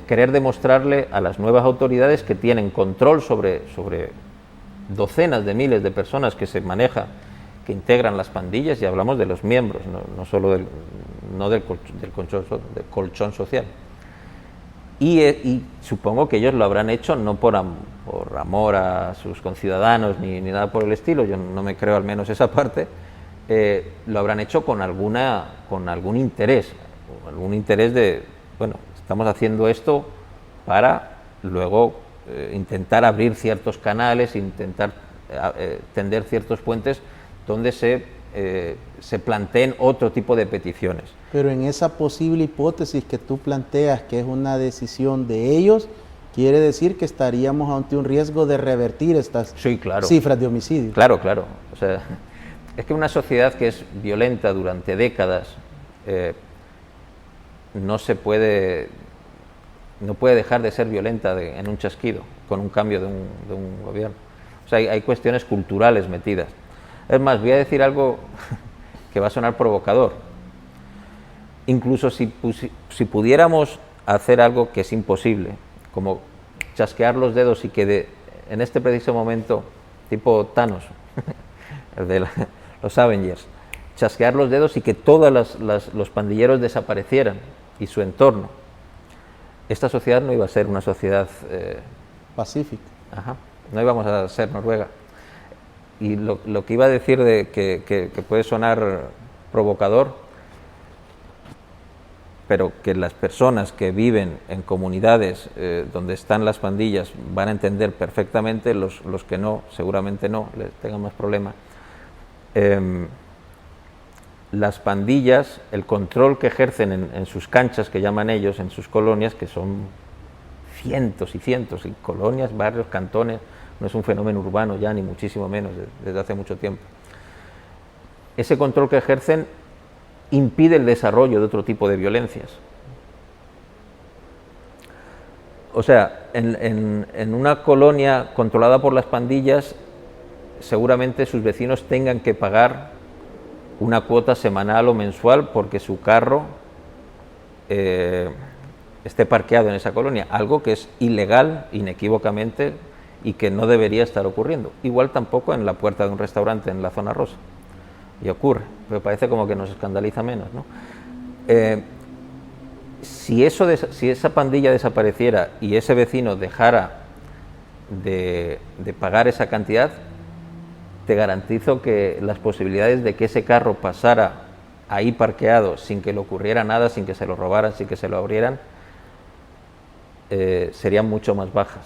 querer demostrarle a las nuevas autoridades que tienen control sobre docenas de miles de personas que se manejan, que integran las pandillas, y hablamos de los miembros, no solo del colchón social. Y supongo que ellos lo habrán hecho no por amor a sus conciudadanos ni nada por el estilo, yo no me creo al menos esa parte, lo habrán hecho con algún interés de, bueno, estamos haciendo esto para luego intentar abrir ciertos canales, intentar tender ciertos puentes donde se planteen otro tipo de peticiones.
Pero en esa posible hipótesis que tú planteas, que es una decisión de ellos, quiere decir que estaríamos ante un riesgo de revertir estas cifras de homicidios. Claro.
O sea, es que una sociedad que es violenta durante décadas no puede dejar de ser violenta en un chasquido, con un cambio de un gobierno. O sea, hay cuestiones culturales metidas. Es más, voy a decir algo que va a sonar provocador. Incluso si pudiéramos hacer algo que es imposible, como chasquear los dedos y que en este preciso momento, tipo Thanos, el de los Avengers, chasquear los dedos y que todos los pandilleros desaparecieran y su entorno, esta sociedad no iba a ser una sociedad
pacífica.
Ajá, no íbamos a ser Noruega. Y lo que iba a decir de que puede sonar provocador, pero que las personas que viven en comunidades donde están las pandillas van a entender perfectamente, los que no, seguramente no, les tengan más problemas. Las pandillas, el control que ejercen en sus canchas, que llaman ellos, en sus colonias, que son cientos y cientos, y colonias, barrios, cantones, no es un fenómeno urbano ya, ni muchísimo menos, desde hace mucho tiempo. Ese control que ejercen impide el desarrollo de otro tipo de violencias. O sea, en una colonia controlada por las pandillas, seguramente sus vecinos tengan que pagar una cuota semanal o mensual porque su carro esté parqueado en esa colonia, algo que es ilegal inequívocamente y que no debería estar ocurriendo. Igual tampoco en la puerta de un restaurante en la zona rosa. Y ocurre, pero parece como que nos escandaliza menos, ¿no? Si esa pandilla desapareciera y ese vecino dejara de pagar esa cantidad, te garantizo que las posibilidades de que ese carro pasara ahí parqueado sin que le ocurriera nada, sin que se lo robaran, sin que se lo abrieran, serían mucho más bajas.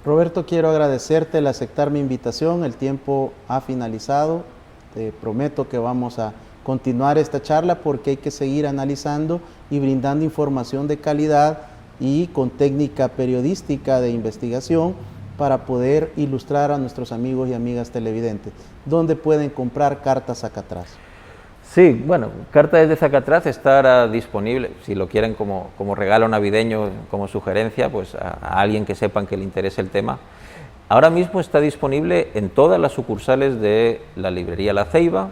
Roberto, quiero agradecerte el aceptar mi invitación. El tiempo ha finalizado. Te prometo que vamos a continuar esta charla porque hay que seguir analizando y brindando información de calidad y con técnica periodística de investigación para poder ilustrar a nuestros amigos y amigas televidentes. ¿Dónde pueden comprar Cartas Zacatraz?
Sí, bueno, Cartas desde Zacatraz estará disponible, si lo quieren como regalo navideño, como sugerencia, pues a alguien que sepan que le interese el tema. Ahora mismo está disponible en todas las sucursales de la librería La Ceiba,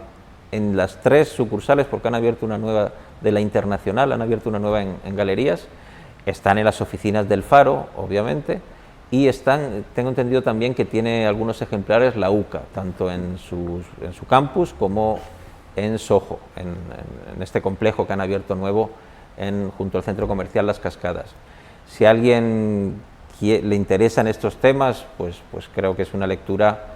en las 3 sucursales, porque han abierto una nueva de la Internacional, han abierto una nueva en Galerías, están en las oficinas del Faro, obviamente, y tengo entendido también que tiene algunos ejemplares la UCA, tanto en su campus como en Soho, en este complejo que han abierto nuevo junto al centro comercial Las Cascadas. Si a alguien le interesan estos temas, pues creo que es una lectura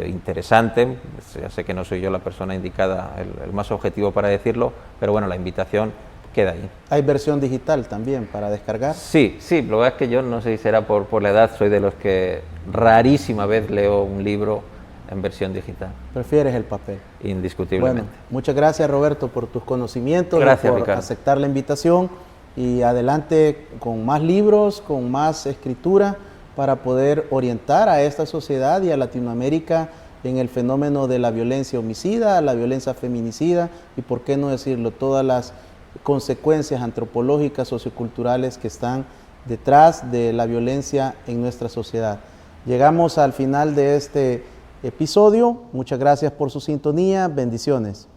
interesante. Ya sé que no soy yo la persona indicada, el más objetivo para decirlo, pero bueno, la invitación queda ahí.
¿Hay versión digital también para descargar?
Sí, lo que es que yo no sé si será por la edad, soy de los que rarísima vez leo un libro en versión digital.
¿Prefieres el papel?
Indiscutiblemente.
Bueno, muchas gracias, Roberto, por tus conocimientos,
gracias,
por
Ricardo,
aceptar la invitación, y adelante con más libros, con más escritura para poder orientar a esta sociedad y a Latinoamérica en el fenómeno de la violencia homicida, la violencia feminicida y, por qué no decirlo, todas las consecuencias antropológicas, socioculturales que están detrás de la violencia en nuestra sociedad. Llegamos al final de este episodio. Muchas gracias por su sintonía. Bendiciones.